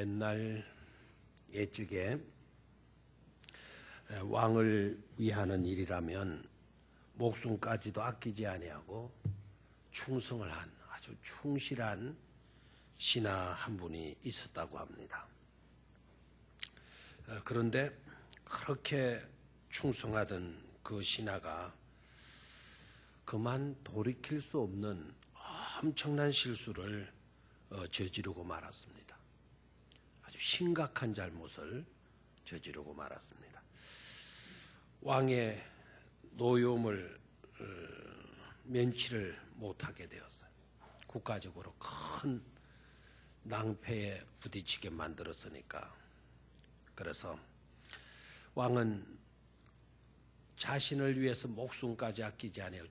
옛날 예적에 왕을 위하는 일이라면 목숨까지도 아끼지 아니하고 충성을 한 아주 충실한 신하 한 분이 있었다고 합니다. 그런데 그렇게 충성하던 그 신하가 그만 돌이킬 수 없는 엄청난 실수를 저지르고 말았습니다. 아주 심각한 잘못을 저지르고 말았습니다. 왕의 노여움을 면치를 못하게 되었어요. 국가적으로 큰 낭패에 부딪히게 만들었으니까. 그래서 왕은 자신을 위해서 목숨까지 아끼지 않아요.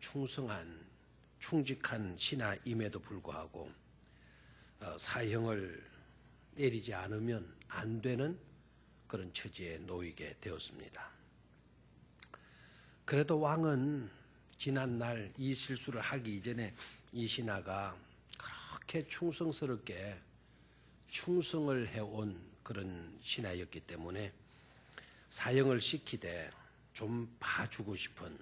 충직한 신하임에도 불구하고 사형을 내리지 않으면 안 되는 그런 처지에 놓이게 되었습니다. 그래도 왕은 지난날 이 실수를 하기 이전에 이 신하가 그렇게 충성스럽게 충성을 해온 그런 신하였기 때문에 사형을 시키되 좀 봐주고 싶은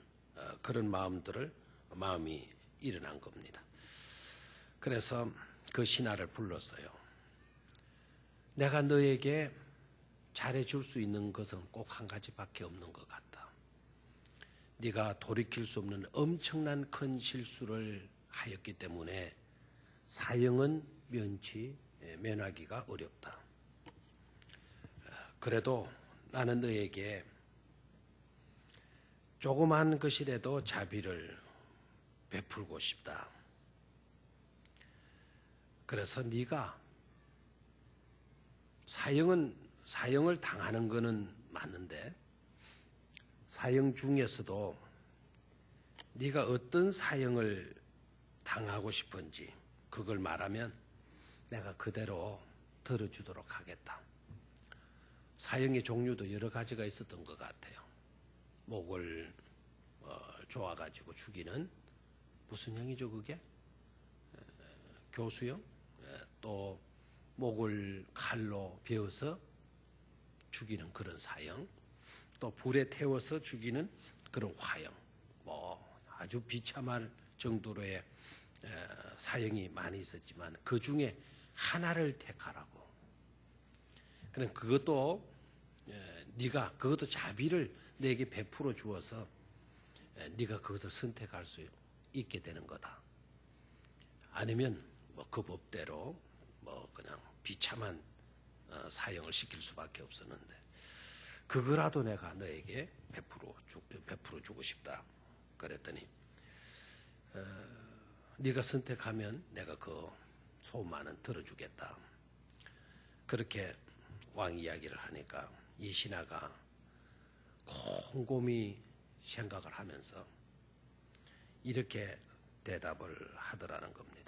그런 마음이 일어난 겁니다. 그래서 그 신하를 불렀어요. 내가 너에게 잘해줄 수 있는 것은 꼭 한 가지밖에 없는 것 같다. 네가 돌이킬 수 없는 엄청난 큰 실수를 하였기 때문에 사형은 면하기가 어렵다. 그래도 나는 너에게 조그만 것이라도 자비를 베풀고 싶다. 그래서 네가 사형을 당하는 것은 맞는데 사형 중에서도 네가 어떤 사형을 당하고 싶은지 그걸 말하면 내가 그대로 들어주도록 하겠다. 사형의 종류도 여러 가지가 있었던 것 같아요. 목을 조아가지고 죽이는 무슨 형이죠 그게? 교수형? 또 목을 칼로 베어서 죽이는 그런 사형, 또 불에 태워서 죽이는 그런 화형, 아주 비참할 정도로의 사형이 많이 있었지만 그 중에 하나를 택하라고. 그럼 그것도 네가 그것도 자비를 내게 베풀어 주어서 네가 그것을 선택할 수 있게 되는 거다. 아니면 그 법대로 그냥 비참한 사형을 시킬 수밖에 없었는데 그거라도 내가 너에게 베풀어 주고 싶다. 그랬더니 네가 선택하면 내가 그 소만은 들어주겠다. 그렇게 왕 이야기를 하니까 이 신하가 곰곰이 생각을 하면서 이렇게 대답을 하더라는 겁니다.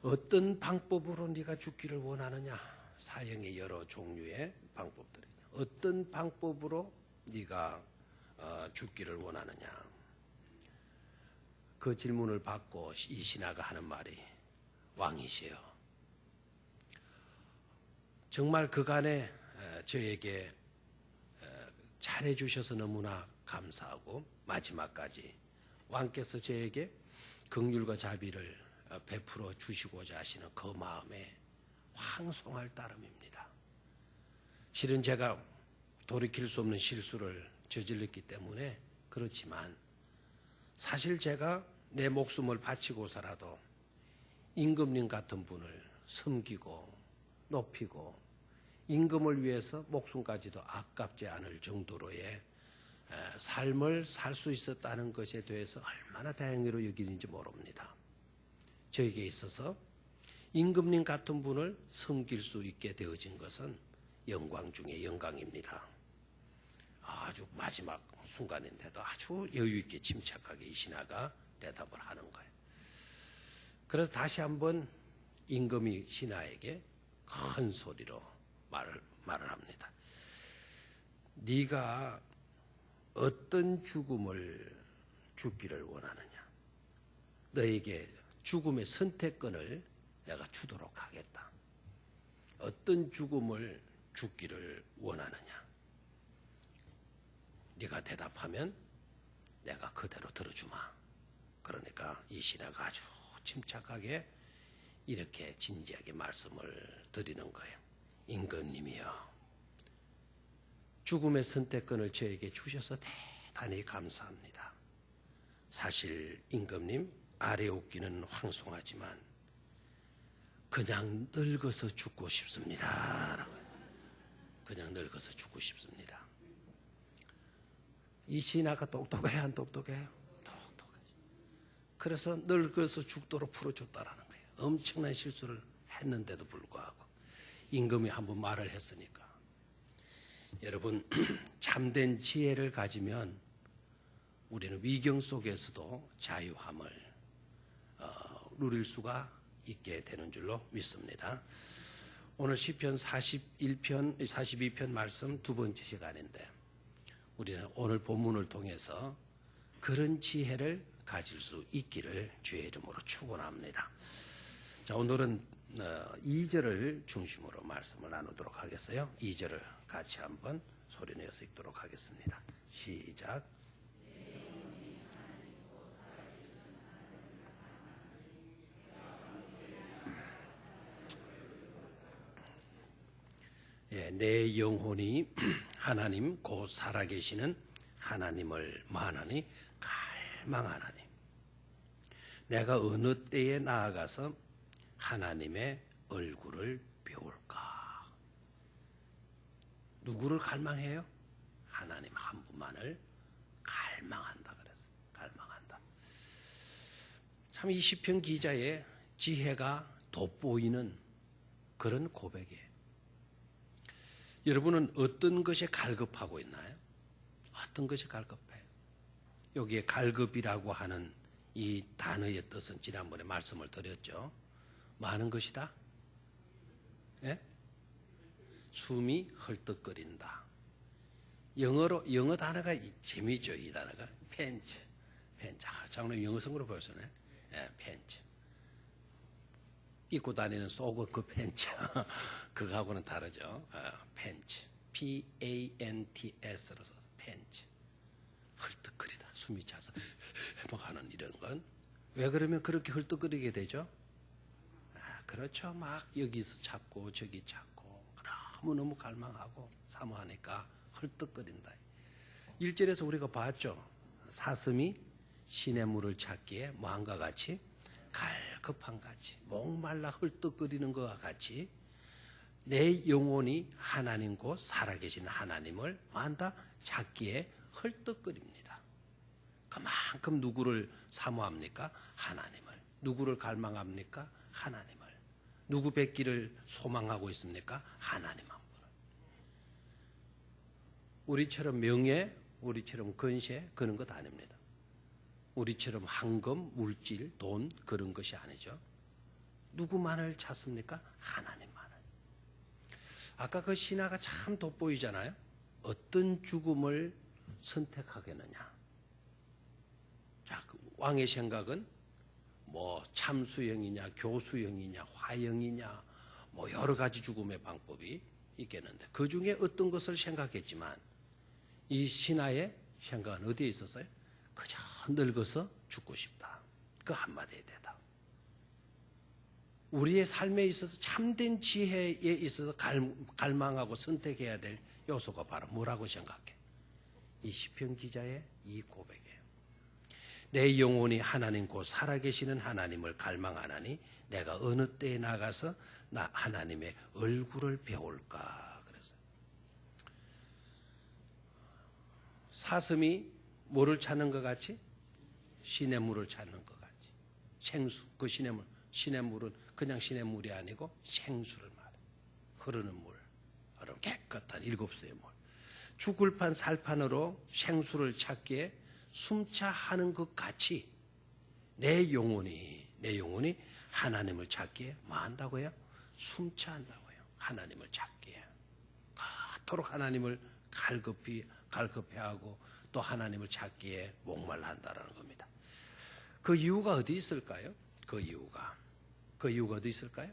어떤 방법으로 네가 죽기를 원하느냐? 사형의 여러 종류의 방법들이죠. 어떤 방법으로 네가 죽기를 원하느냐? 그 질문을 받고 이 신하가 하는 말이 왕이시여. 정말 그간에 저에게 잘해주셔서 너무나 감사하고 마지막까지 왕께서 저에게 긍휼과 자비를 베풀어 주시고자 하시는 그 마음에 황송할 따름입니다. 실은 제가 돌이킬 수 없는 실수를 저질렀기 때문에 그렇지만 사실 제가 내 목숨을 바치고서라도 임금님 같은 분을 섬기고 높이고 임금을 위해서 목숨까지도 아깝지 않을 정도로의 삶을 살 수 있었다는 것에 대해서 얼마나 다행으로 여기는지 모릅니다. 저에게 있어서 임금님 같은 분을 섬길 수 있게 되어진 것은 영광 중에 영광입니다. 아주 마지막 순간인데도 아주 여유 있게 침착하게 이 신하가 대답을 하는 거예요. 그래서 다시 한번 임금이 신하에게 큰 소리로 말을 합니다. 네가 어떤 죽음을 죽기를 원하느냐? 너에게 죽음의 선택권을 내가 주도록 하겠다. 어떤 죽음을 죽기를 원하느냐? 네가 대답하면 내가 그대로 들어주마. 그러니까 이 신하가 아주 침착하게 이렇게 진지하게 말씀을 드리는 거예요. 임금님이여, 죽음의 선택권을 저에게 주셔서 대단히 감사합니다. 사실 임금님, 아래 웃기는 황송하지만 그냥 늙어서 죽고 싶습니다. 그냥 늙어서 죽고 싶습니다. 이 신하가 똑똑해요, 안 똑똑해요? 똑똑하지. 그래서 늙어서 죽도록 풀어줬다라는 거예요. 엄청난 실수를 했는데도 불구하고 임금이 한번 말을 했으니까. 여러분, 참된 지혜를 가지면 우리는 위경 속에서도 자유함을 누릴 수가 있게 되는 줄로 믿습니다. 오늘 시편 42편 말씀 두 번째 시간인데 우리는 오늘 본문을 통해서 그런 지혜를 가질 수 있기를 주의 이름으로 축원합니다. 자, 오늘은 2절을 중심으로 말씀을 나누도록 하겠어요. 2절을 같이 한번 소리내서 읽도록 하겠습니다. 시작. 예, 내 영혼이 하나님 곧 살아계시는 하나님을 만하니 갈망하나니 내가 어느 때에 나아가서 하나님의 얼굴을 배울까? 누구를 갈망해요? 하나님 한 분만을 갈망한다 그랬어요. 갈망한다. 참 이 시편 기자의 지혜가 돋보이는 그런 고백이에요. 여러분은 어떤 것에 갈급하고 있나요? 어떤 것이 갈급해요? 여기에 갈급이라고 하는 이 단어의 뜻은 지난번에 말씀을 드렸죠. 뭐 하는 것이다? 예? 숨이 헐떡거린다. 영어 단어가 재미있죠. 이 단어가 팬츠. 장로님 영어 성으로 보셨네. 예, 팬츠. 입고 다니는 속옷 그 팬츠. 그거하고는 다르죠. 팬츠. PANTS로 써서 팬츠. 헐떡거리다. 숨이 차서 막 하는 이런 건. 왜 그러면 그렇게 헐떡거리게 되죠? 그렇죠. 막 여기서 찾고 저기 찾고 너무너무 갈망하고 사모하니까 헐떡거린다. 1절에서 우리가 봤죠. 사슴이 시냇물을 찾기에 뭐한과 같이 갈급한 같이 목말라 헐떡거리는 것과 같이 내 영혼이 하나님 곧 살아계신 하나님을 뭐한다? 찾기에 헐떡거립니다. 그만큼 누구를 사모합니까? 하나님을. 누구를 갈망합니까? 하나님을. 누구 뵙기를 소망하고 있습니까? 하나님 한 분을. 우리처럼 명예, 우리처럼 근세 그런 것 아닙니다. 우리처럼 황금, 물질, 돈 그런 것이 아니죠. 누구만을 찾습니까? 하나님만을. 아까 그 신하가 참 돋보이잖아요. 어떤 죽음을 선택하겠느냐. 자, 그 왕의 생각은 뭐 참수형이냐, 교수형이냐, 화형이냐, 뭐 여러 가지 죽음의 방법이 있겠는데 그 중에 어떤 것을 생각했지만 이 신하의 생각은 어디에 있었어요? 그저 늙어서 죽고 싶다. 그 한마디에 대답. 우리의 삶에 있어서 참된 지혜에 있어서 갈망하고 선택해야 될 요소가 바로 뭐라고 생각해? 이 시편 기자의 이 고백이에요. 내 영혼이 하나님 곧 살아계시는 하나님을 갈망하나니 내가 어느 때에 나가서 나 하나님의 얼굴을 배울까? 그래서 사슴이 뭐를 찾는 것 같이? 시냇물을 찾는 것 같이. 생수, 그 시냇물은 그냥 시냇물이 아니고 생수를 말해. 흐르는 물, 여러분 깨끗한 7수의 물. 죽을 판 살판으로 생수를 찾기에 숨차하는 것 같이 내 영혼이 하나님을 찾기에 뭐 한다고요? 숨차한다고요. 하나님을 찾기에. 그토록 하나님을 갈급해하고 또 하나님을 찾기에 목말라 한다는 겁니다. 그 이유가 어디 있을까요? 그 이유가 어디 있을까요?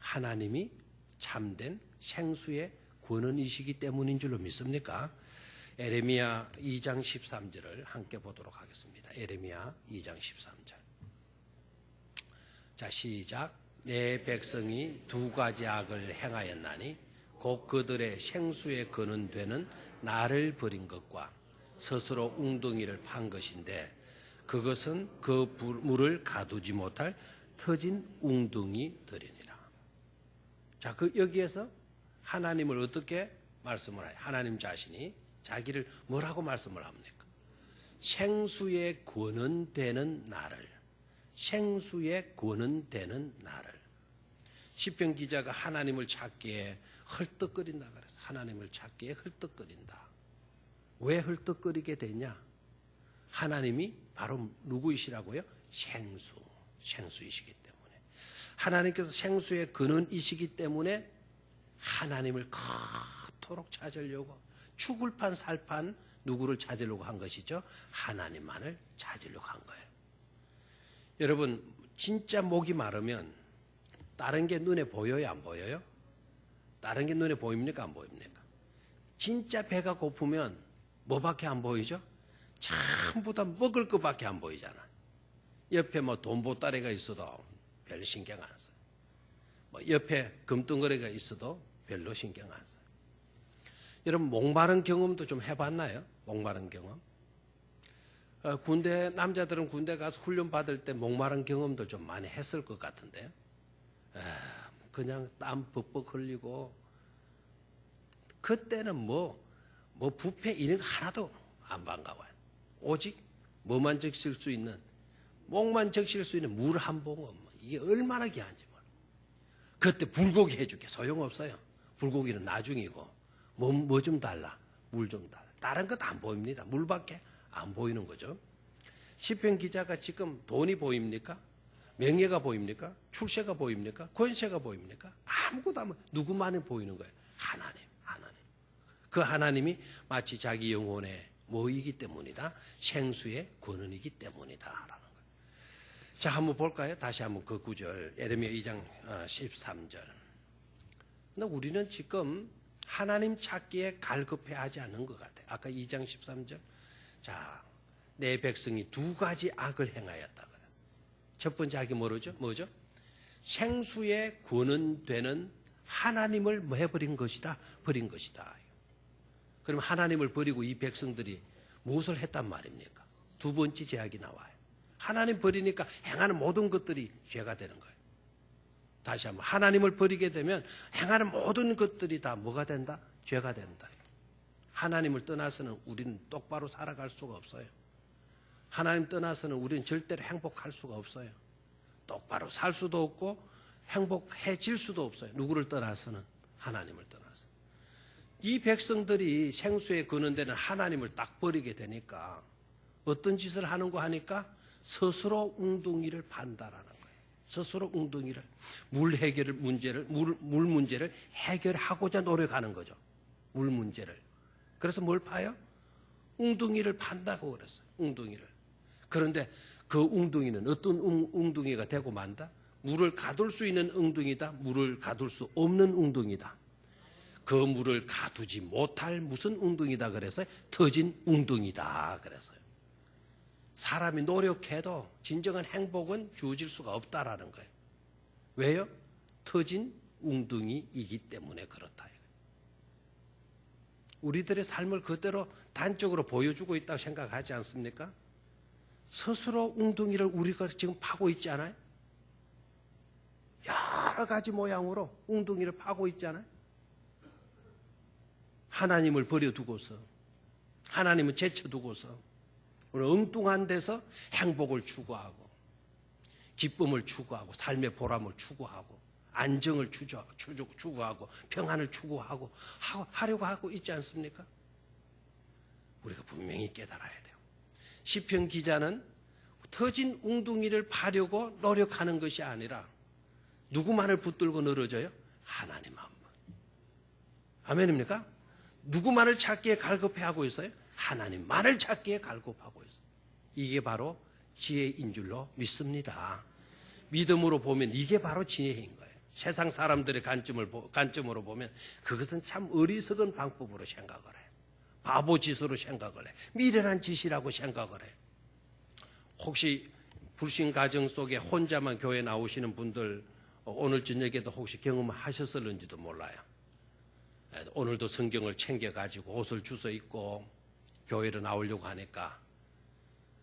하나님이 참된 생수의 권원이시기 때문인 줄로 믿습니까? 에레미야 2장 13절을 함께 보도록 하겠습니다. 에레미야 2장 13절. 자, 시작. 내 백성이 두 가지 악을 행하였나니 곧 그들의 생수의 근원되는 나를 버린 것과 스스로 웅덩이를 판 것인데 그것은 그 물을 가두지 못할 터진 웅덩이들이니라. 자, 여기에서 하나님을 어떻게 말씀을 해요? 하나님 자신이 자기를 뭐라고 말씀을 합니까? 생수의 근원되는 나를, 생수의 근원되는 나를. 시편 기자가 하나님을 찾기에 헐떡거린다 그래서 하나님을 찾기에 헐떡거린다. 왜 헐떡거리게 되냐? 하나님이 바로 누구이시라고요? 생수이시기 때문에. 하나님께서 생수의 근원이시기 때문에 하나님을 그토록 찾으려고 죽을 판 살 판 누구를 찾으려고 한 것이죠? 하나님만을 찾으려고 한 거예요. 여러분, 진짜 목이 마르면 다른 게 눈에 보여요, 안 보여요? 다른 게 눈에 보입니까, 안 보입니까? 진짜 배가 고프면 뭐밖에 안 보이죠? 전부 다 먹을 것밖에 안 보이잖아. 옆에 뭐 돈보따리가 있어도 별 신경 안 써요. 뭐 옆에 금덩어리가 있어도 별로 신경 안 써요. 여러분, 목마른 경험도 좀 해봤나요? 목마른 경험? 남자들은 군대 가서 훈련 받을 때 목마른 경험도 좀 많이 했을 것 같은데요. 그냥 땀 벅벅 흘리고, 그때는 뭐 부페 이런 거 하나도 안 반가워요. 오직 뭐만 적실 수 있는, 목만 적실 수 있는 물 한 봉은 이게 얼마나 귀한지 몰라. 그때 불고기 해줄게. 소용없어요. 불고기는 나중이고, 뭐 좀 달라. 물 좀 달라. 다른 것 안 보입니다. 물밖에 안 보이는 거죠. 시편 기자가 지금 돈이 보입니까? 명예가 보입니까? 출세가 보입니까? 권세가 보입니까? 아무것도 안 보여요. 누구만이 보이는 거예요? 하나님. 그 하나님이 마치 자기 영혼의 뭐이기 때문이다? 생수의 근원이기 때문이다. 라는 거예요. 자, 한번 볼까요? 다시 한번 그 구절. 에레미야 2장 13절. 근데 우리는 지금 하나님 찾기에 갈급해 하지 않는 것 같아요. 아까 2장 13절. 자, 내 백성이 두 가지 악을 행하였다 그랬어요. 첫 번째 악이 뭐죠? 생수의 근원되는 하나님을 뭐 해버린 것이다? 버린 것이다. 그럼 하나님을 버리고 이 백성들이 무엇을 했단 말입니까? 두 번째 죄악이 나와요. 하나님 버리니까 행하는 모든 것들이 죄가 되는 거예요. 다시 한번, 하나님을 버리게 되면 행하는 모든 것들이 다 뭐가 된다? 죄가 된다. 하나님을 떠나서는 우리는 똑바로 살아갈 수가 없어요. 하나님 떠나서는 우리는 절대로 행복할 수가 없어요. 똑바로 살 수도 없고 행복해질 수도 없어요. 누구를 떠나서는? 하나님을 떠나서. 이 백성들이 생수의 근원되는 하나님을 딱 버리게 되니까 어떤 짓을 하는고 하니까 스스로 웅덩이를 판다라는 거예요. 스스로 웅덩이를, 물 문제를 해결하고자 노력하는 거죠. 물 문제를. 그래서 뭘 파요? 웅덩이를 판다고 그랬어요. 웅덩이를. 그런데 그 웅덩이는 어떤 웅덩이가 되고 만다? 물을 가둘 수 있는 웅덩이다. 물을 가둘 수 없는 웅덩이다. 그 물을 가두지 못할 무슨 웅덩이다 그래서 터진 웅덩이다 그래서요. 사람이 노력해도 진정한 행복은 주어질 수가 없다라는 거예요. 왜요? 터진 웅덩이이기 때문에 그렇다. 우리들의 삶을 그대로 단적으로 보여주고 있다고 생각하지 않습니까? 스스로 웅덩이를 우리가 지금 파고 있지 않아요? 여러 가지 모양으로 웅덩이를 파고 있잖아요. 하나님을 버려두고서, 하나님을 제쳐두고서 우리 엉뚱한 데서 행복을 추구하고 기쁨을 추구하고 삶의 보람을 추구하고 안정을 추구하고 평안을 추구하고 하려고 하고 있지 않습니까? 우리가 분명히 깨달아야 돼요. 시편 기자는 터진 웅덩이를 파려고 노력하는 것이 아니라 누구만을 붙들고 늘어져요? 하나님 한 분. 아멘입니까? 누구만을 찾기에 갈급해하고 있어요? 하나님만을 찾기에 갈급하고 있어요. 이게 바로 지혜인 줄로 믿습니다. 믿음으로 보면 이게 바로 지혜인 거예요. 세상 사람들의 관점으로 보면 그것은 참 어리석은 방법으로 생각을 해. 바보 짓으로 생각을 해. 미련한 짓이라고 생각을 해. 혹시 불신 가정 속에 혼자만 교회 나오시는 분들 오늘 저녁에도 혹시 경험하셨을는지도 몰라요. 오늘도 성경을 챙겨가지고 옷을 주워 입고 교회로 나오려고 하니까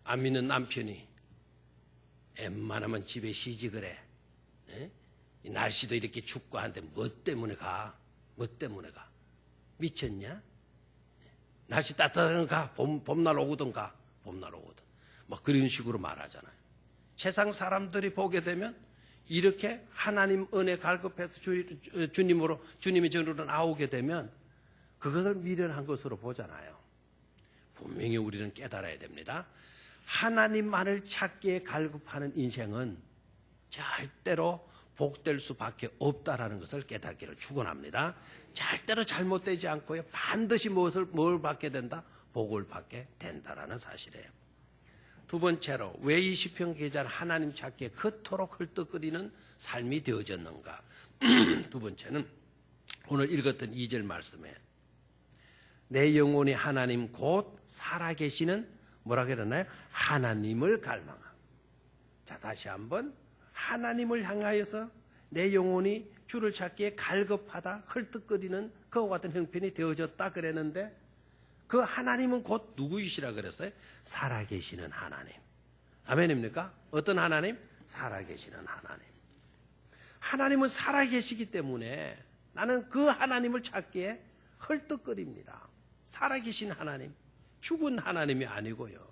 안 믿는 남편이 웬만하면 집에 시집을 해. 이 날씨도 이렇게 춥고 한데 뭐 때문에 가? 뭐 때문에 가? 미쳤냐? 날씨 따뜻한 가. 봄날 오거든가. 봄날 오거든. 막 그런 식으로 말하잖아요. 세상 사람들이 보게 되면 이렇게 하나님 은혜 갈급해서 주님의 전으로 나오게 되면 그것을 미련한 것으로 보잖아요. 분명히 우리는 깨달아야 됩니다. 하나님만을 찾기에 갈급하는 인생은 절대로 복될 수밖에 없다라는 것을 깨닫기를 축원합니다. 절대로 잘못되지 않고요. 반드시 뭘 받게 된다? 복을 받게 된다라는 사실이에요. 두 번째로 왜 이 시편 기자는 하나님 찾기에 그토록 헐떡거리는 삶이 되어졌는가? 두 번째는 오늘 읽었던 2절 말씀에 내 영혼이 하나님 곧 살아계시는 뭐라 그러나요? 하나님을 갈망함. 자, 다시 한번 하나님을 향하여서 내 영혼이 주를 찾기에 갈급하다 헐떡거리는 그와 같은 형편이 되어졌다 그랬는데 그 하나님은 곧 누구이시라 그랬어요? 살아계시는 하나님. 아멘입니까? 어떤 하나님? 살아계시는 하나님. 하나님은 살아계시기 때문에 나는 그 하나님을 찾기에 헐떡거립니다. 살아계신 하나님, 죽은 하나님이 아니고요.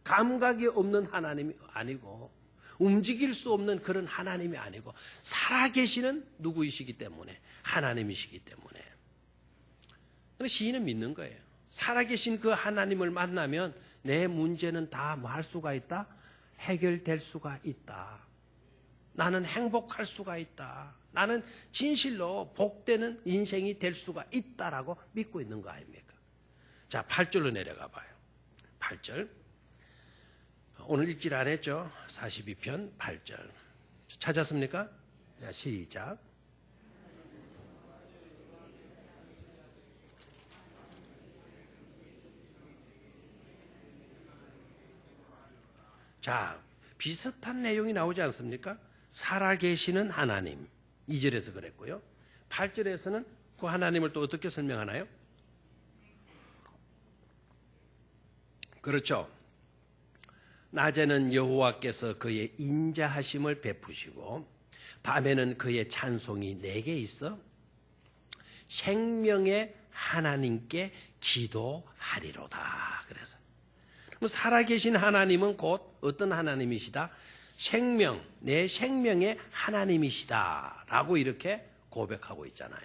감각이 없는 하나님이 아니고 움직일 수 없는 그런 하나님이 아니고 살아계시는 누구이시기 때문에 하나님이시기 때문에 시인은 믿는 거예요. 살아계신 그 하나님을 만나면 내 문제는 다 뭐 할 수가 있다? 해결될 수가 있다. 나는 행복할 수가 있다. 나는 진실로 복되는 인생이 될 수가 있다라고 믿고 있는 거 아닙니까? 자, 8절로 내려가 봐요. 8절. 오늘 읽질 안 했죠? 42편 8절. 찾았습니까? 자, 시작. 자, 비슷한 내용이 나오지 않습니까? 살아계시는 하나님. 2절에서 그랬고요. 8절에서는 그 하나님을 또 어떻게 설명하나요? 그렇죠. 낮에는 여호와께서 그의 인자하심을 베푸시고 밤에는 그의 찬송이 내게 있어 생명의 하나님께 기도하리로다. 그래서 살아계신 하나님은 곧 어떤 하나님이시다? 생명, 내 생명의 하나님이시다 라고 이렇게 고백하고 있잖아요.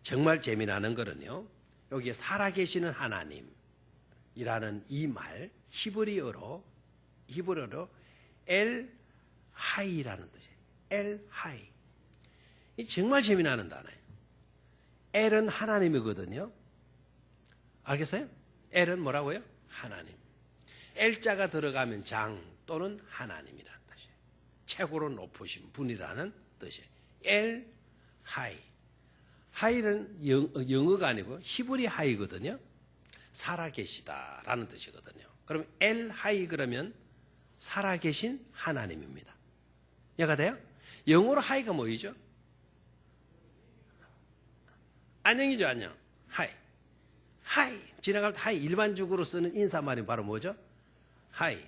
정말 재미나는 거는요, 여기에 살아계시는 하나님이라는 이 말 히브리어로 엘 하이라는 뜻이에요. 엘 하이. 이 정말 재미나는 단어예요. 엘은 하나님이거든요. 알겠어요? 엘은 뭐라고요? 하나님. 엘자가 들어가면 장 또는 하나님이라는 뜻이에요. 최고로 높으신 분이라는 뜻이에요. 엘 하이. 하이는 영어가 아니고 히브리 하이거든요. 살아계시다라는 뜻이거든요. 그럼 엘 하이 그러면 살아계신 하나님입니다. 이해가 돼요? 영어로 하이가 뭐이죠? 안녕이죠, 안녕. 하이. 하이. 지나갈 때 하이. 일반적으로 쓰는 인사말이 바로 뭐죠? 하이.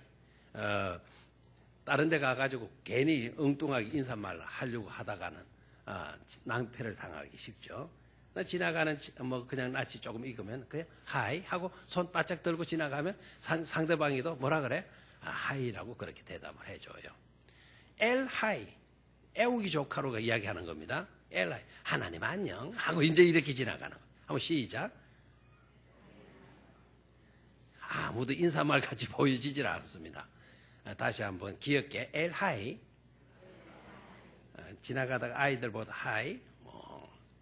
다른 데 가가지고 괜히 엉뚱하게 인사말 하려고 하다가는 낭패를 당하기 쉽죠. 지나가는 뭐 그냥 낯이 조금 익으면 그냥 하이 하고 손 바짝 들고 지나가면 상대방이도 뭐라 그래? 하이라고 그렇게 대답을 해줘요. 엘 하이. 애우기 조카로 이야기하는 겁니다. 엘 하이. 하나님 안녕 하고 이제 이렇게 지나가는 거예요. 한번 시작. 아무도 인사말 같이 보여지질 않습니다. 다시 한번 귀엽게 엘 하이. 지나가다가 아이들 보다 하이.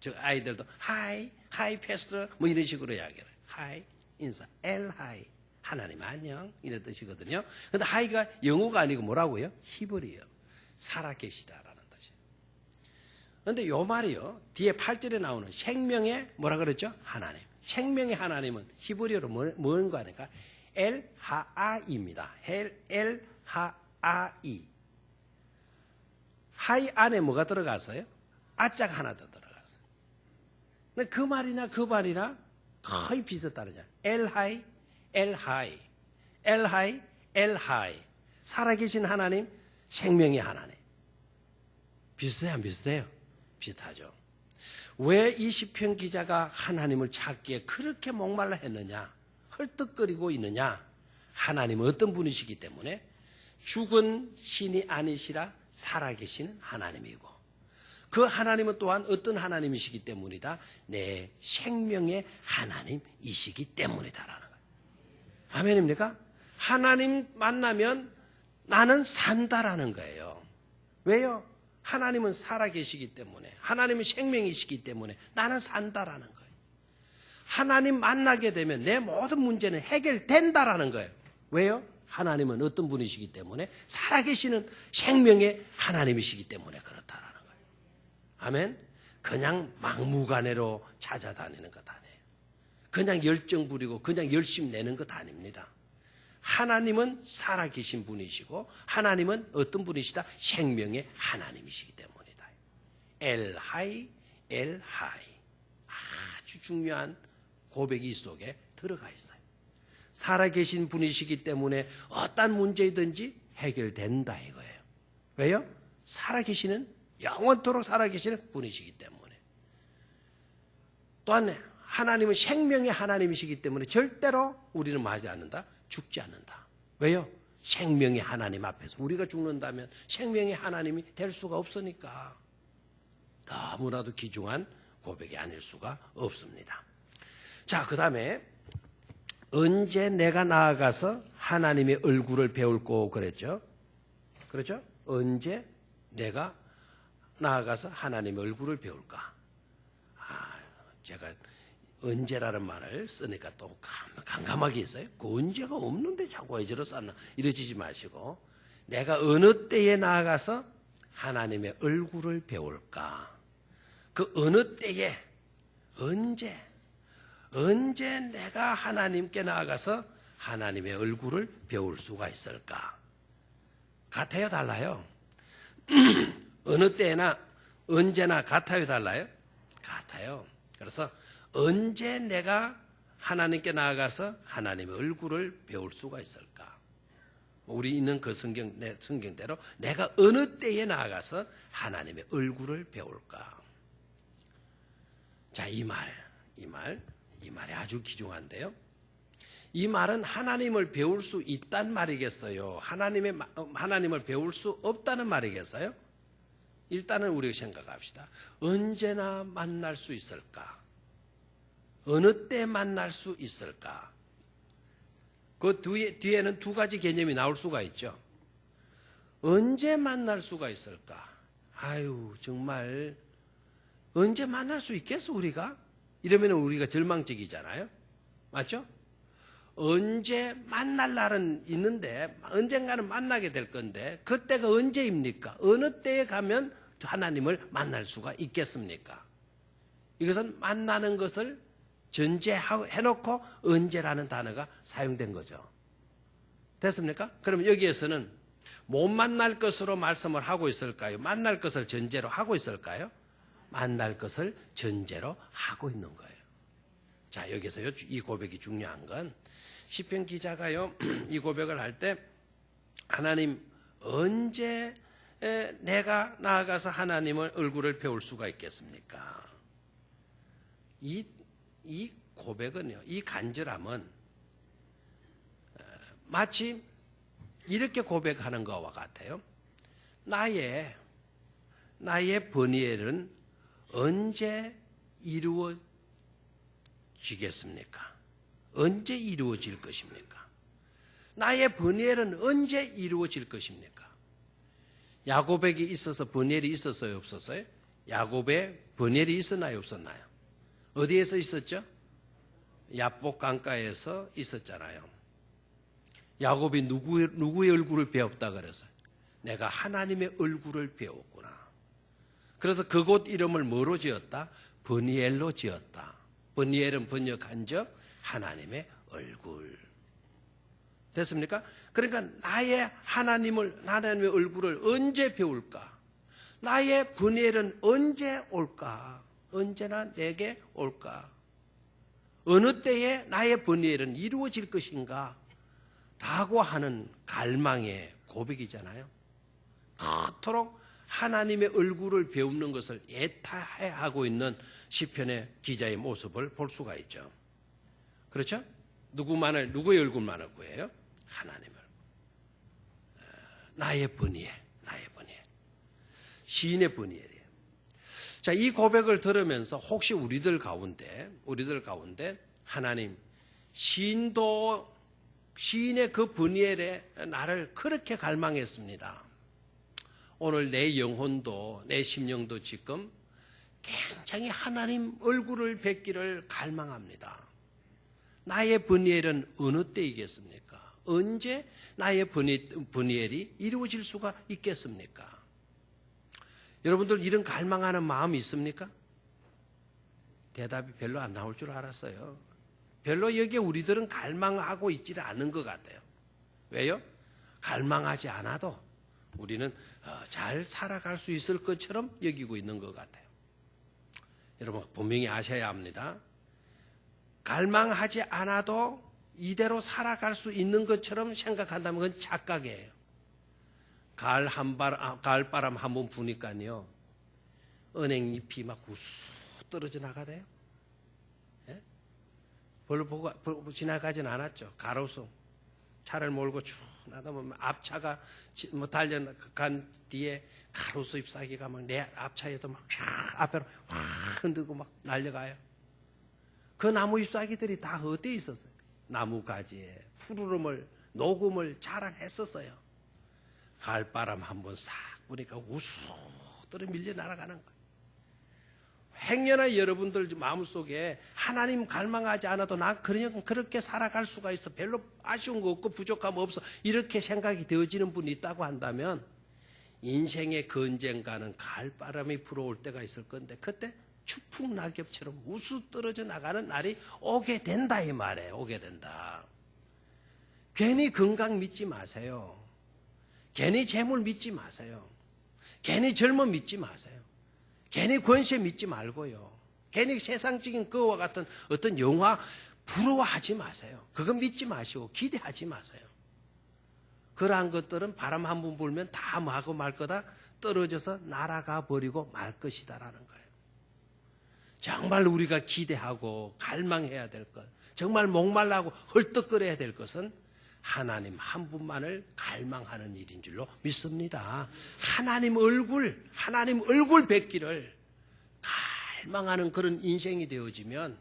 저 아이들도 하이, 하이 패스터 뭐 이런 식으로 이야기를 해요. 하이, 인사, 엘 하이. 하나님 안녕 이런 뜻이거든요. 근데 하이가 영어가 아니고 뭐라고요? 히브리요. 살아계시다라는 뜻이에요. 그런데 요 말이요, 뒤에 8절에 나오는 생명의 뭐라 그랬죠? 하나님. 생명의 하나님은 히브리어로 뭔가 하니까 엘 하아이입니다. 엘 하아이. 하이 안에 뭐가 들어갔어요? 아자가 하나 더 들어갔어요. 근데 그 말이나 그 말이나 거의 비슷하느냐. 엘하이, 엘하이, 엘하이, 엘하이. 살아계신 하나님, 생명의 하나님. 비슷해요, 안 비슷해요? 비슷하죠. 왜 이 시편 기자가 하나님을 찾기에 그렇게 목말라 했느냐? 헐떡거리고 있느냐? 하나님은 어떤 분이시기 때문에 죽은 신이 아니시라 살아계신 하나님이고, 그 하나님은 또한 어떤 하나님이시기 때문이다? 내 생명의 하나님이시기 때문이다라는 거예요. 아멘입니까? 하나님 만나면 나는 산다라는 거예요. 왜요? 하나님은 살아계시기 때문에, 하나님은 생명이시기 때문에 나는 산다라는 거예요. 하나님 만나게 되면 내 모든 문제는 해결된다라는 거예요. 왜요? 하나님은 어떤 분이시기 때문에, 살아계시는 생명의 하나님이시기 때문에 그렇다라는 거예요. 아멘? 그냥 막무가내로 찾아다니는 것 아니에요. 그냥 열정 부리고 그냥 열심 내는 것 아닙니다. 하나님은 살아계신 분이시고 하나님은 어떤 분이시다? 생명의 하나님이시기 때문이다. 엘하이, 엘하이. 아주 중요한 고백이 이 속에 들어가 있어요. 살아계신 분이시기 때문에 어떤 문제이든지 해결된다 이거예요. 왜요? 살아계시는, 영원토록 살아계시는 분이시기 때문에. 또한 하나님은 생명의 하나님이시기 때문에 절대로 우리는 맞지 않는다? 죽지 않는다. 왜요? 생명의 하나님 앞에서 우리가 죽는다면 생명의 하나님이 될 수가 없으니까. 너무나도 귀중한 고백이 아닐 수가 없습니다. 자, 그 다음에 언제 내가 나아가서 하나님의 얼굴을 배울고 그랬죠? 그렇죠? 언제 내가 나아가서 하나님의 얼굴을 배울까? 제가 언제라는 말을 쓰니까 또 감감하게 있어요. 그 언제가 없는데 자꾸 왜 저러 썼나 이러시지 마시고, 내가 어느 때에 나아가서 하나님의 얼굴을 배울까? 그 어느 때에, 언제 내가 하나님께 나아가서 하나님의 얼굴을 배울 수가 있을까? 같아요, 달라요? 어느 때나 언제나 같아요, 달라요? 같아요. 그래서 언제 내가 하나님께 나아가서 하나님의 얼굴을 배울 수가 있을까? 우리 있는 그 성경대로 내가 어느 때에 나아가서 하나님의 얼굴을 배울까? 자, 이 말이 아주 귀중한데요. 이 말은 하나님을 배울 수 있단 말이겠어요? 하나님을 배울 수 없다는 말이겠어요? 일단은 우리가 생각합시다. 언제나 만날 수 있을까? 어느 때 만날 수 있을까? 그 뒤에는 두 가지 개념이 나올 수가 있죠. 언제 만날 수가 있을까? 아유, 정말 언제 만날 수 있겠어 우리가? 이러면 우리가 절망적이잖아요. 맞죠? 언제 만날 날은 있는데 언젠가는 만나게 될 건데 그때가 언제입니까? 어느 때에 가면 하나님을 만날 수가 있겠습니까? 이것은 만나는 것을 전제해놓고 언제라는 단어가 사용된 거죠. 됐습니까? 그럼 여기에서는 못 만날 것으로 말씀을 하고 있을까요? 만날 것을 전제로 하고 있을까요? 만날 것을 전제로 하고 있는 거예요. 자, 여기서요, 이 고백이 중요한 건 시편 기자가요, 이 고백을 할 때 하나님 언제 내가 나아가서 하나님의 얼굴을 배울 수가 있겠습니까? 이 고백은요, 이 간절함은 마치 이렇게 고백하는 것과 같아요. 나의 번뇌는 언제 이루어지겠습니까? 언제 이루어질 것입니까? 나의 번뇌는 언제 이루어질 것입니까? 야곱에게 있어서 번뇌이 있었어요, 없었어요? 야곱에 번뇌이 있었나요, 없었나요? 어디에서 있었죠? 야복 강가에서 있었잖아요. 야곱이 누구의 얼굴을 배웠다 그래서 내가 하나님의 얼굴을 배웠구나. 그래서 그곳 이름을 뭐로 지었다? 브니엘로 지었다. 브니엘은 번역한 적 하나님의 얼굴. 됐습니까? 그러니까 나의 하나님의 얼굴을 언제 배울까? 나의 브니엘은 언제 올까? 언제나 내게 올까? 어느 때에 나의 브니엘은 이루어질 것인가? 라고 하는 갈망의 고백이잖아요. 그토록 하나님의 얼굴을 배우는 것을 애타해하고 있는 시편의 기자의 모습을 볼 수가 있죠. 그렇죠? 누구의 얼굴만을 구해요? 하나님을. 나의 브니엘. 시인의 브니엘이에요. 자, 이 고백을 들으면서 혹시 우리들 가운데 하나님, 시인의 그 브니엘에 나를 그렇게 갈망했습니다. 오늘 내 영혼도 내 심령도 지금 굉장히 하나님 얼굴을 뵙기를 갈망합니다. 나의 브니엘은 어느 때이겠습니까? 언제 나의 브니엘이 이루어질 수가 있겠습니까? 여러분들 이런 갈망하는 마음이 있습니까? 대답이 별로 안 나올 줄 알았어요. 별로 여기에 우리들은 갈망하고 있지를 않은 것 같아요. 왜요? 갈망하지 않아도 우리는 잘 살아갈 수 있을 것처럼 여기고 있는 것 같아요. 여러분 분명히 아셔야 합니다. 갈망하지 않아도 이대로 살아갈 수 있는 것처럼 생각한다면 그건 착각이에요. 가을바람 한 번 부니까요, 은행잎이 막 우수 떨어져 나가대요. 예? 별로 보고 지나가진 않았죠. 가로수 차를 몰고 쭉 나다 보면 앞차가 달려간 뒤에 가로수 잎사귀가 막 내 앞차에도 막 쫙 앞으로 확 흔들고 막 날려가요. 그 나무 잎사귀들이 다 어디에 있었어요? 나무 가지에 푸르름을 녹음을 자랑했었어요. 가을바람 한번 싹 부니까 우수들이 밀려 날아가는 거예요. 행여나 여러분들 마음속에 하나님 갈망하지 않아도 나 그냥 그렇게 살아갈 수가 있어, 별로 아쉬운 거 없고 부족함 없어, 이렇게 생각이 되어지는 분이 있다고 한다면 인생의 그 언젠가는 가을바람이 불어올 때가 있을 건데 그때 추풍낙엽처럼 우수 떨어져 나가는 날이 오게 된다 이 말이에요. 오게 된다. 괜히 건강 믿지 마세요. 괜히 재물 믿지 마세요. 괜히 젊음 믿지 마세요. 괜히 권세 믿지 말고요. 괜히 세상적인 그와 같은 어떤 영화 부러워하지 마세요. 그거 믿지 마시고 기대하지 마세요. 그러한 것들은 바람 한 번 불면 다 하고 말 거다, 떨어져서 날아가 버리고 말 것이다라는 거예요. 정말 우리가 기대하고 갈망해야 될 것, 정말 목말라고 헐떡거려야 될 것은 하나님 한 분만을 갈망하는 일인 줄로 믿습니다. 하나님 얼굴 뵙기를 갈망하는 그런 인생이 되어지면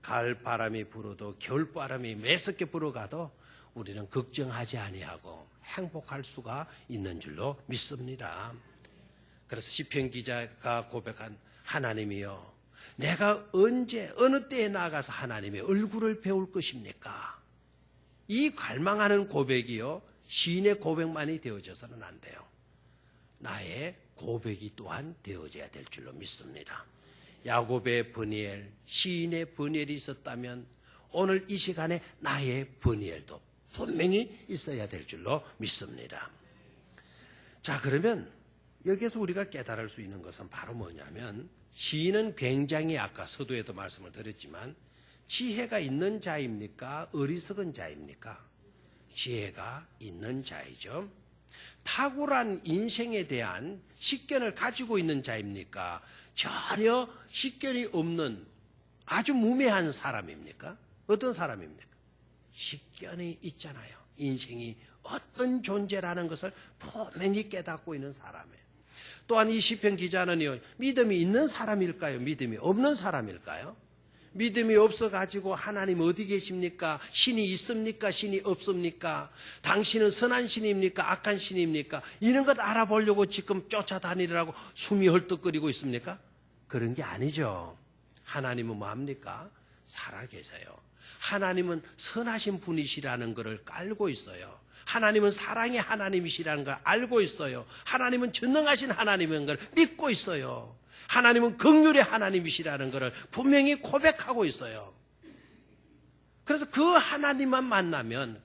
가을 바람이 불어도 겨울 바람이 매섭게 불어가도 우리는 걱정하지 아니하고 행복할 수가 있는 줄로 믿습니다. 그래서 시편 기자가 고백한 하나님이여, 내가 언제 어느 때에 나아가서 하나님의 얼굴을 배울 것입니까? 이 갈망하는 고백이요, 시인의 고백만이 되어져서는 안 돼요. 나의 고백이 또한 되어져야 될 줄로 믿습니다. 야곱의 브니엘, 시인의 브니엘이 있었다면 오늘 이 시간에 나의 브니엘도 분명히 있어야 될 줄로 믿습니다. 자, 그러면 여기에서 우리가 깨달을 수 있는 것은 바로 뭐냐면, 시인은 굉장히 아까 서두에도 말씀을 드렸지만 지혜가 있는 자입니까? 어리석은 자입니까? 지혜가 있는 자이죠. 탁월한 인생에 대한 식견을 가지고 있는 자입니까? 전혀 식견이 없는 아주 무매한 사람입니까? 어떤 사람입니까? 식견이 있잖아요. 인생이 어떤 존재라는 것을 분명히 깨닫고 있는 사람이에요. 또한 이 시편 기자는요, 믿음이 있는 사람일까요? 믿음이 없는 사람일까요? 믿음이 없어가지고 하나님 어디 계십니까? 신이 있습니까? 신이 없습니까? 당신은 선한 신입니까? 악한 신입니까? 이런 것 알아보려고 지금 쫓아다니느라고 숨이 헐떡거리고 있습니까? 그런 게 아니죠. 하나님은 뭐합니까? 살아계세요. 하나님은 선하신 분이시라는 것을 깔고 있어요. 하나님은 사랑의 하나님이시라는 걸 알고 있어요. 하나님은 전능하신 하나님인 걸 믿고 있어요. 하나님은 긍휼의 하나님이시라는 것을 분명히 고백하고 있어요. 그래서 그 하나님만 만나면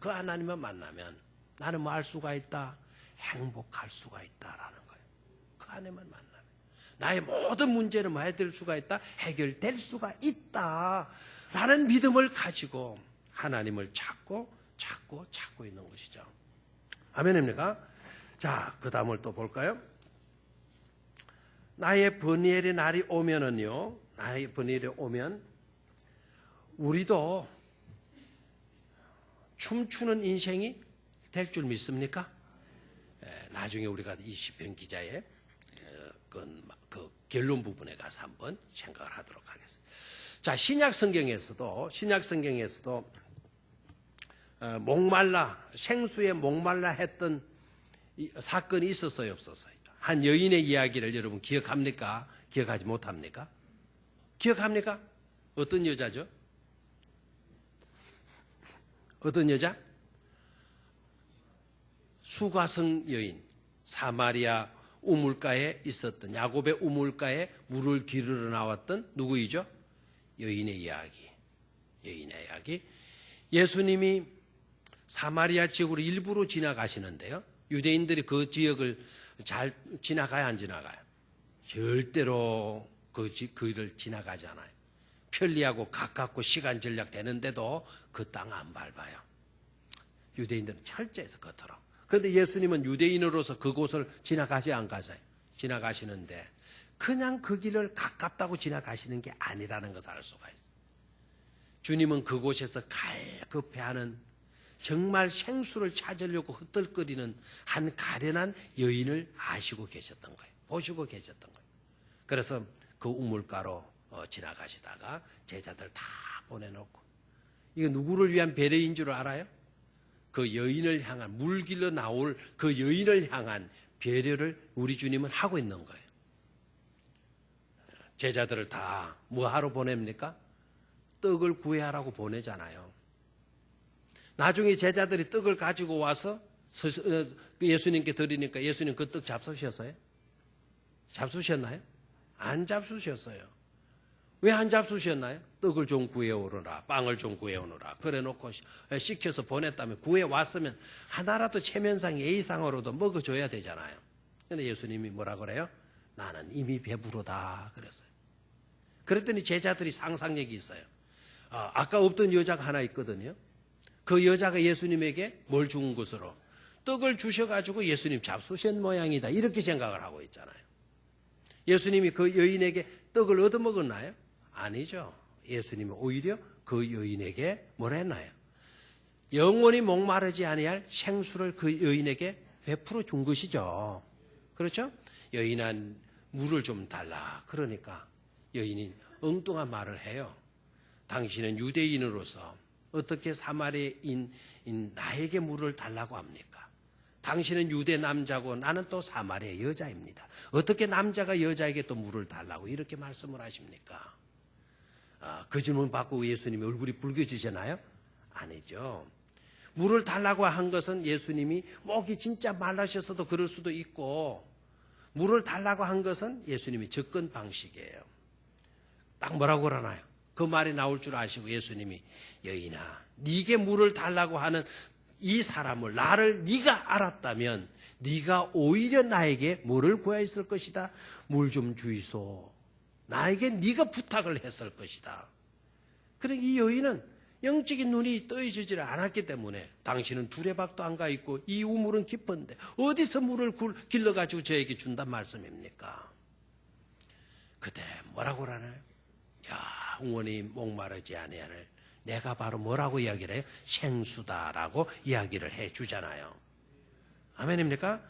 나는 뭐 할 수가 있다? 행복할 수가 있다라는 거예요. 그 하나님만 만나면 나의 모든 문제를 뭐 해결될 수가 있다? 해결될 수가 있다라는 믿음을 가지고 하나님을 찾고 있는 것이죠. 아멘입니까? 자, 그 다음을 또 볼까요? 나의 번일의 날이 오면은요, 나의 번일이 오면 우리도 춤추는 인생이 될 줄 믿습니까? 나중에 우리가 이 시편 기자의 그 결론 부분에 가서 한번 생각을 하도록 하겠습니다. 자, 신약 성경에서도 생수에 목말라 했던 사건이 있었어요, 없었어요? 한 여인의 이야기를 여러분 기억합니까? 기억하지 못합니까? 기억합니까? 어떤 여자죠? 어떤 여자? 수가성 여인, 사마리아 우물가에 있었던, 야곱의 우물가에 물을 기르러 나왔던 누구이죠? 여인의 이야기. 예수님이 사마리아 지역으로 일부러 지나가시는데요. 유대인들이 그 지역을 잘 지나가야 안 지나가요? 절대로 그 길을 지나가지 않아요. 편리하고 가깝고 시간 절약 되는데도 그 땅 안 밟아요. 유대인들은 철저해서 겉으로. 그런데 예수님은 유대인으로서 그곳을 지나가지 안 가세요. 지나가시는데 그냥 그 길을 가깝다고 지나가시는 게 아니라는 것을 알 수가 있어요. 주님은 그곳에서 갈급해하는 정말 생수를 찾으려고 흩떨거리는 한 가련한 여인을 아시고 계셨던 거예요. 보시고 계셨던 거예요. 그래서 그 우물가로 지나가시다가 제자들 다 보내놓고, 이거 누구를 위한 배려인 줄 알아요? 그 여인을 향한, 물길로 나올 그 여인을 향한 배려를 우리 주님은 하고 있는 거예요. 제자들을 다 뭐하러 보냅니까? 떡을 구해하라고 보내잖아요. 나중에 제자들이 떡을 가지고 와서 예수님께 드리니까 예수님 그 떡 잡수셨어요? 잡수셨나요? 안 잡수셨어요. 왜 안 잡수셨나요? 떡을 좀 구해오느라, 빵을 좀 구해오느라 그래 놓고 시켜서 보냈다면, 구해왔으면 하나라도 체면상 예의상으로도 먹어줘야 되잖아요. 그런데 예수님이 뭐라 그래요? 나는 이미 배부르다 그랬어요. 그랬더니 제자들이 상상력이 있어요. 아까 없던 여자가 하나 있거든요. 그 여자가 예수님에게 뭘 준 것으로? 떡을 주셔가지고 예수님 잡수신 모양이다, 이렇게 생각을 하고 있잖아요. 예수님이 그 여인에게 떡을 얻어먹었나요? 아니죠. 예수님이 오히려 그 여인에게 뭐라 했나요? 영원히 목마르지 아니할 생수를 그 여인에게 베풀어 준 것이죠. 그렇죠? 여인아, 물을 좀 달라. 그러니까 여인이 엉뚱한 말을 해요. 당신은 유대인으로서 어떻게 사마리아인 나에게 물을 달라고 합니까? 당신은 유대 남자고 나는 또 사마리아 여자입니다. 어떻게 남자가 여자에게 또 물을 달라고 이렇게 말씀을 하십니까? 그 질문 받고 예수님이 얼굴이 붉어지잖아요? 아니죠. 물을 달라고 한 것은 예수님이 목이 진짜 말라셨어도 그럴 수도 있고, 물을 달라고 한 것은 예수님이 접근 방식이에요. 딱 뭐라고 그러나요? 그 말이 나올 줄 아시고 예수님이, 여인아, 네게 물을 달라고 하는 이 사람을, 나를 네가 알았다면 네가 오히려 나에게 뭐를 구하였을 것이다? 물 좀 주이소. 나에게 네가 부탁을 했을 것이다. 그러니까 이 여인은 영적인 눈이 떠지지를 않았기 때문에, 당신은 두레박도 안 가 있고 이 우물은 깊은데 어디서 물을 길러가지고 저에게 준단 말씀입니까? 그때 뭐라고 그러나요? 영원히 목마르지 아니하는 내가 바로 뭐라고 이야기를 해요? 생수다라고 이야기를 해 주잖아요. 아멘입니까?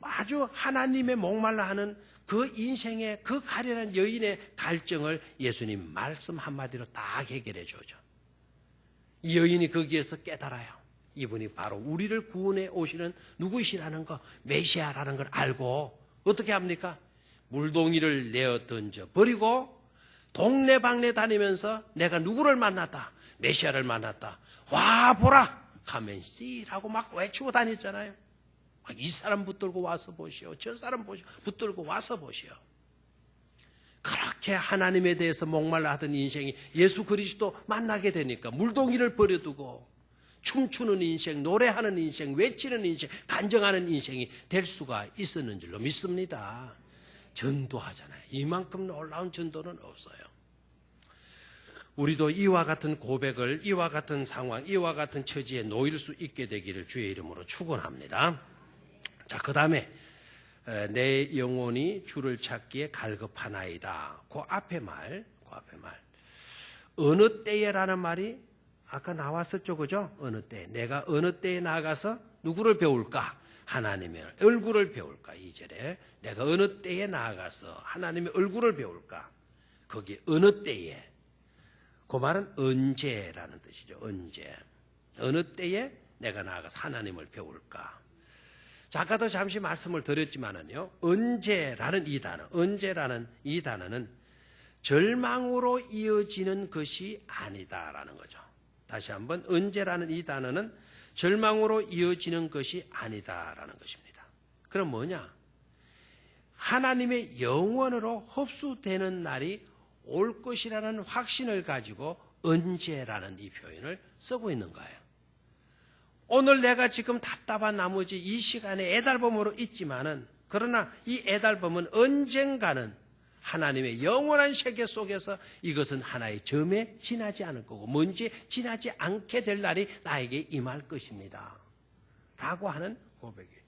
아주 하나님의 목말라 하는 그 인생의 그 가련한 여인의 갈증을 예수님 말씀 한마디로 딱 해결해 주죠. 이 여인이 거기에서 깨달아요. 이분이 바로 우리를 구원해 오시는 누구시라는 거, 메시아라는 걸 알고 어떻게 합니까? 물동이를 내어 던져 버리고 동네방네 다니면서 내가 누구를 만났다, 메시아를 만났다, 와 보라, Come and see라고 막 외치고 다녔잖아요. 막 이 사람 붙들고 와서 보시오. 저 사람 붙들고 와서 보시오. 그렇게 하나님에 대해서 목말라 하던 인생이 예수 그리스도 만나게 되니까 물동이를 버려두고 춤추는 인생, 노래하는 인생, 외치는 인생, 간증하는 인생이 될 수가 있었는 줄로 믿습니다. 전도하잖아요. 이만큼 놀라운 전도는 없어요. 우리도 이와 같은 고백을, 이와 같은 상황, 이와 같은 처지에 놓일 수 있게 되기를 주의 이름으로 축원합니다. 자, 그 다음에 내 영혼이 주를 찾기에 갈급하나이다. 그 앞에 말. 어느 때에라는 말이 아까 나왔었죠, 그죠? 어느 때. 내가 어느 때에 나가서 누구를 배울까? 하나님의 얼굴을 배울까? 2절에. 내가 어느 때에 나가서 하나님의 얼굴을 배울까? 거기 어느 때에. 그 말은 언제라는 뜻이죠. 언제. 어느 때에 내가 나가서 하나님을 배울까? 자, 아까도 잠시 말씀을 드렸지만은요, 언제라는 이 단어는 절망으로 이어지는 것이 아니다라는 거죠. 다시 한번, 언제라는 이 단어는 절망으로 이어지는 것이 아니다라는 것입니다. 그럼 뭐냐? 하나님의 영원으로 흡수되는 날이 올 것이라는 확신을 가지고 언제라는 이 표현을 쓰고 있는 거예요. 오늘 내가 지금 답답한 나머지 이 시간에 애달픔으로 있지만은, 그러나 이 애달픔은 언젠가는 하나님의 영원한 세계 속에서 이것은 하나의 점에 지나지 않을 거고 먼지에 지나지 않게 될 날이 나에게 임할 것입니다. 라고 하는 고백이에요.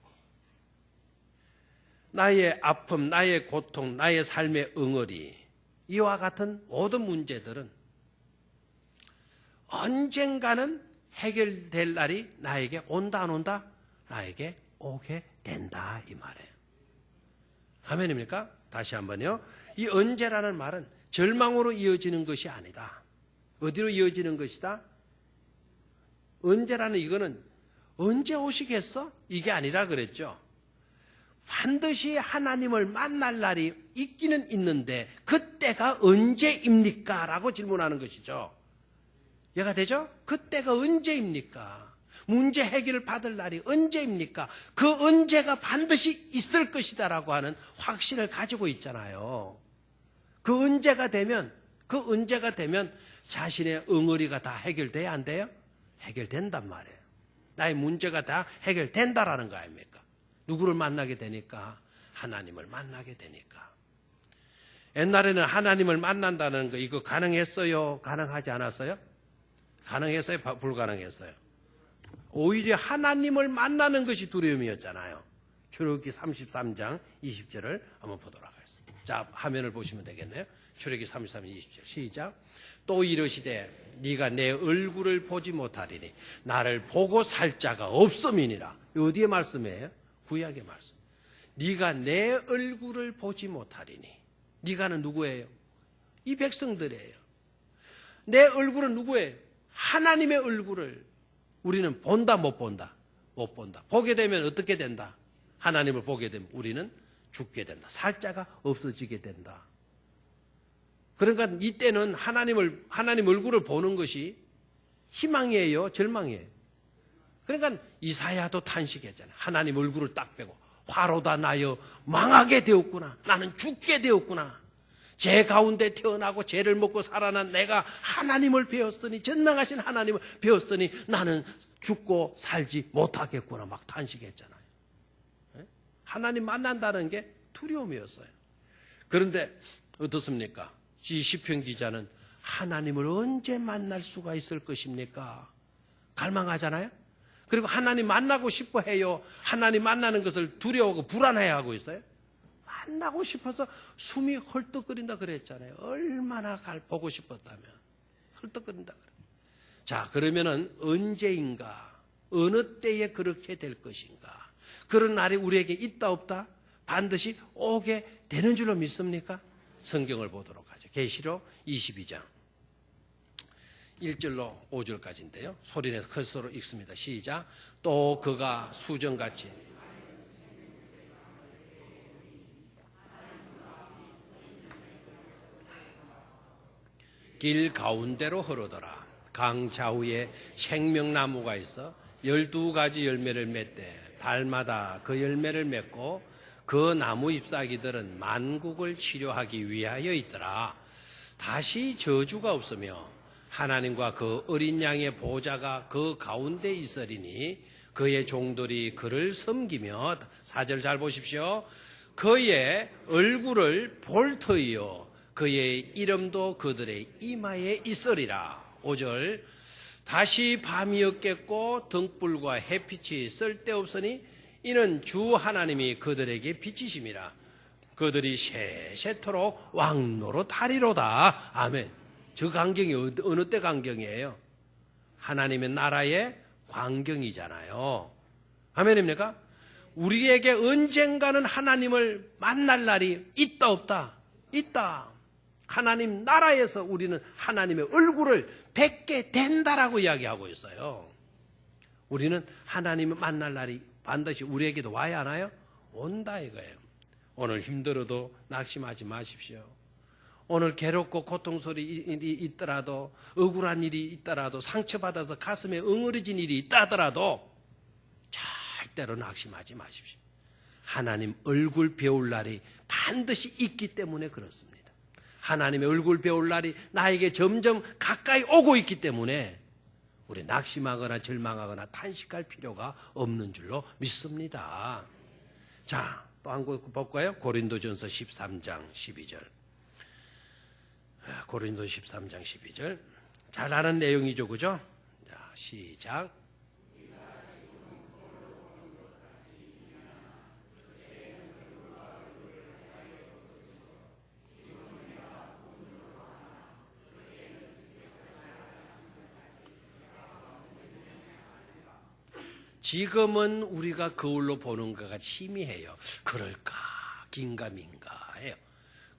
나의 아픔, 나의 고통, 나의 삶의 응어리, 이와 같은 모든 문제들은 언젠가는 해결될 날이 나에게 온다 안 온다? 나에게 오게 된다 이 말이에요. 아멘입니까? 다시 한번요. 이 언제라는 말은 절망으로 이어지는 것이 아니다. 어디로 이어지는 것이다? 언제라는 이거는 언제 오시겠어? 이게 아니라 그랬죠. 반드시 하나님을 만날 날이 있기는 있는데 그때가 언제입니까? 라고 질문하는 것이죠. 이해가 되죠? 그때가 언제입니까? 문제 해결을 받을 날이 언제입니까? 그 언제가 반드시 있을 것이다라고 하는 확신을 가지고 있잖아요. 그 언제가 되면 자신의 응어리가 다 해결돼야 안 돼요? 해결된단 말이에요. 나의 문제가 다 해결된다라는 거 아닙니까? 누구를 만나게 되니까? 하나님을 만나게 되니까. 옛날에는 하나님을 만난다는 거 이거 가능했어요? 가능하지 않았어요? 가능했어요? 불가능했어요? 오히려 하나님을 만나는 것이 두려움이었잖아요. 출애굽기 33장 20절을 한번 보도록 하겠습니다. 자, 화면을 보시면 되겠네요. 출애굽기 33장 20절 시작. 또 이르시되 네가 내 얼굴을 보지 못하리니 나를 보고 살 자가 없음이니라. 어디의 말씀이에요? 구약의 말씀. 네가 내 얼굴을 보지 못하리니. 네가는 누구예요? 이 백성들이에요. 내 얼굴은 누구예요? 하나님의 얼굴을 우리는 본다 못 본다? 못 본다. 보게 되면 어떻게 된다? 하나님을 보게 되면 우리는 죽게 된다. 살 자가 없어지게 된다. 그러니까 이때는 하나님 얼굴을 보는 것이 희망이에요? 절망이에요? 그러니까 이사야도 탄식했잖아요. 하나님 얼굴을 딱 빼고 화로다 나여 망하게 되었구나. 나는 죽게 되었구나. 죄 가운데 태어나고 죄를 먹고 살아난 내가 하나님을 배웠으니 전능하신 하나님을 배웠으니 나는 죽고 살지 못하겠구나 막 탄식했잖아요. 하나님 만난다는 게 두려움이었어요. 그런데 어떻습니까? 이 시편 기자는 하나님을 언제 만날 수가 있을 것입니까? 갈망하잖아요. 그리고 하나님 만나고 싶어 해요. 하나님 만나는 것을 두려워하고 불안해하고 있어요. 만나고 싶어서 숨이 헐떡거린다 그랬잖아요. 얼마나 보고 싶었다면 헐떡거린다 그래. 자, 그러면은 언제인가, 어느 때에 그렇게 될 것인가? 그런 날이 우리에게 있다 없다? 반드시 오게 되는 줄로 믿습니까? 성경을 보도록 하죠. 계시록 22장 1절로 5절까지인데요. 소리내서 커서로 읽습니다. 시작. 또 그가 수정같이 길 가운데로 흐르더라. 강 좌우에 생명나무가 있어 12가지 열매를 맺되 달마다 그 열매를 맺고 그 나무 잎사귀들은 만국을 치료하기 위하여 있더라. 다시 저주가 없으며 하나님과 그 어린 양의 보좌가 그 가운데 있으리니 그의 종들이 그를 섬기며 4절 잘 보십시오. 그의 얼굴을 볼 터이요 그의 이름도 그들의 이마에 있으리라. 5절 다시 밤이 없겠고 등불과 햇빛이 쓸데없으니 이는 주 하나님이 그들에게 빛이심이라. 그들이 세세토록 왕노릇하리로다. 아멘. 저 광경이 어느 때 광경이에요? 하나님의 나라의 광경이잖아요. 아멘입니까? 우리에게 언젠가는 하나님을 만날 날이 있다 없다? 있다. 하나님 나라에서 우리는 하나님의 얼굴을 뵙게 된다라고 이야기하고 있어요. 우리는 하나님을 만날 날이 반드시 우리에게도 와야 하나요? 온다 이거예요. 오늘 힘들어도 낙심하지 마십시오. 오늘 괴롭고 고통스러운 일이 있더라도 억울한 일이 있더라도 상처받아서 가슴에 엉어리진 일이 있다 하더라도 절대로 낙심하지 마십시오. 하나님 얼굴 배울 날이 반드시 있기 때문에 그렇습니다. 하나님의 얼굴 배울 날이 나에게 점점 가까이 오고 있기 때문에 우리 낙심하거나 절망하거나 탄식할 필요가 없는 줄로 믿습니다. 자, 또 한 곳 볼까요? 고린도전서 13장 12절. 고린도 13장 12절. 잘 아는 내용이죠, 그죠? 자, 시작. 지금은 우리가 거울로 보는 것가 희미해요. 그럴까 긴가민가 해요.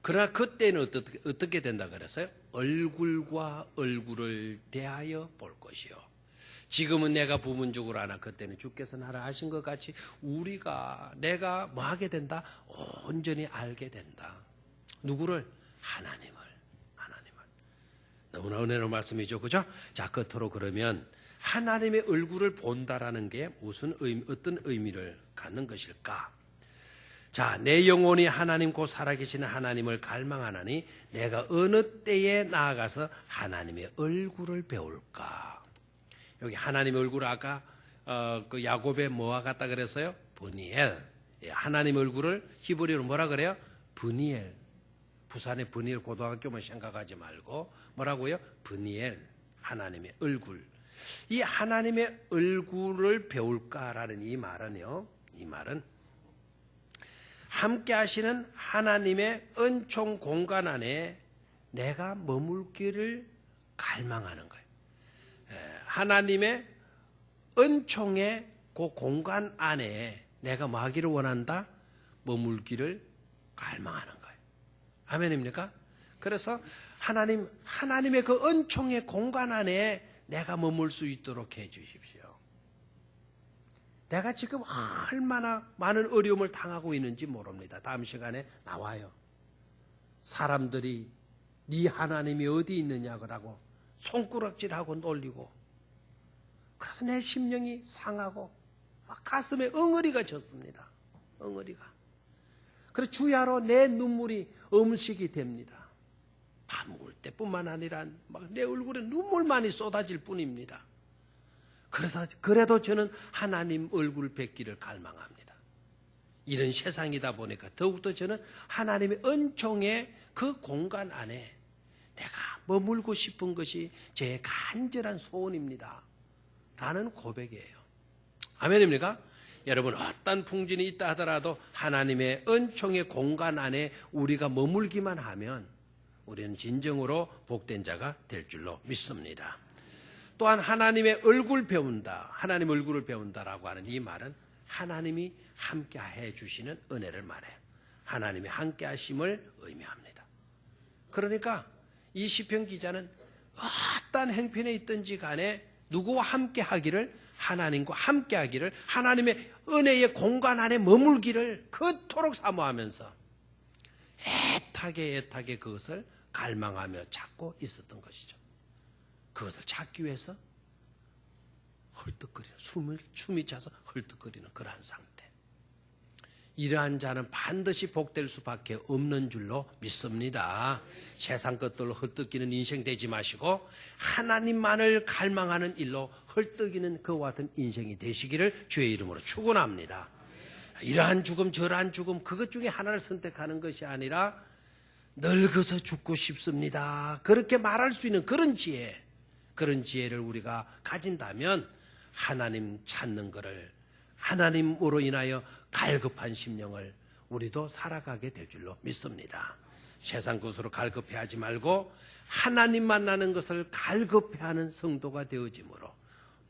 그러나 그때는 어떻게 된다 그랬어요? 얼굴과 얼굴을 대하여 볼 것이요. 지금은 내가 부분적으로 하나 그때는 주께서 나를 하신 것 같이 내가 뭐 하게 된다? 온전히 알게 된다. 누구를? 하나님을. 너무나 은혜로운 말씀이죠. 그죠? 자, 끝으로 그러면 하나님의 얼굴을 본다라는 게 어떤 의미를 갖는 것일까? 자, 내 영혼이 하나님 곧 살아계시는 하나님을 갈망하나니 내가 어느 때에 나아가서 하나님의 얼굴을 배울까? 여기 하나님의 얼굴 아까 그 야곱의 뭐와 같다 그랬어요? 브니엘. 하나님의 얼굴을 히브리어로 뭐라 그래요? 브니엘. 부산의 브니엘 고등학교만 생각하지 말고 뭐라고요? 브니엘. 하나님의 얼굴. 이 하나님의 얼굴을 배울까라는 이 말은요. 이 말은 함께 하시는 하나님의 은총 공간 안에 내가 머물기를 갈망하는 거예요. 하나님의 은총의 그 공간 안에 내가 뭐 하기를 원한다? 머물기를 갈망하는 거예요. 아멘입니까? 그래서 하나님의 그 은총의 공간 안에 내가 머물 수 있도록 해 주십시오. 내가 지금 얼마나 많은 어려움을 당하고 있는지 모릅니다. 다음 시간에 나와요. 사람들이 네 하나님이 어디 있느냐고 손꾸락질하고 놀리고 그래서 내 심령이 상하고 가슴에 엉어리가 졌습니다. 엉어리가. 그래서 주야로 내 눈물이 음식이 됩니다. 밥 먹을 때뿐만 아니라 막 내 얼굴에 눈물만이 쏟아질 뿐입니다. 그래도 저는 하나님 얼굴 뵙기를 갈망합니다. 이런 세상이다 보니까 더욱더 저는 하나님의 은총의 그 공간 안에 내가 머물고 싶은 것이 제 간절한 소원입니다. 라는 고백이에요. 아멘입니까? 여러분 어떤 풍진이 있다 하더라도 하나님의 은총의 공간 안에 우리가 머물기만 하면 우리는 진정으로 복된 자가 될 줄로 믿습니다. 또한 하나님의 얼굴 배운다, 하나님 얼굴을 배운다라고 하는 이 말은 하나님이 함께 해 주시는 은혜를 말해요. 하나님이 함께 하심을 의미합니다. 그러니까 이 시편 기자는 어떤 행편에 있든지 간에 누구와 함께 하기를, 하나님과 함께 하기를, 하나님의 은혜의 공간 안에 머물기를 그토록 사모하면서 애타게 그것을 갈망하며 찾고 있었던 것이죠. 그것을 찾기 위해서 헐떡거리는 숨이 차서 헐떡거리는 그러한 상태. 이러한 자는 반드시 복될 수밖에 없는 줄로 믿습니다. 세상 것들로 헐떡이는 인생 되지 마시고 하나님만을 갈망하는 일로 헐떡이는 그와 같은 인생이 되시기를 주의 이름으로 축원합니다. 이러한 죽음 저러한 죽음 그것 중에 하나를 선택하는 것이 아니라 늙어서 죽고 싶습니다. 그렇게 말할 수 있는 그런 지혜를 우리가 가진다면 하나님 찾는 것을 하나님으로 인하여 갈급한 심령을 우리도 살아가게 될 줄로 믿습니다. 세상 것으로 갈급해하지 말고 하나님 만나는 것을 갈급해하는 성도가 되어지므로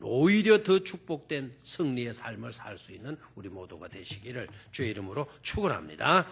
오히려 더 축복된 승리의 삶을 살 수 있는 우리 모두가 되시기를 주의 이름으로 축원합니다.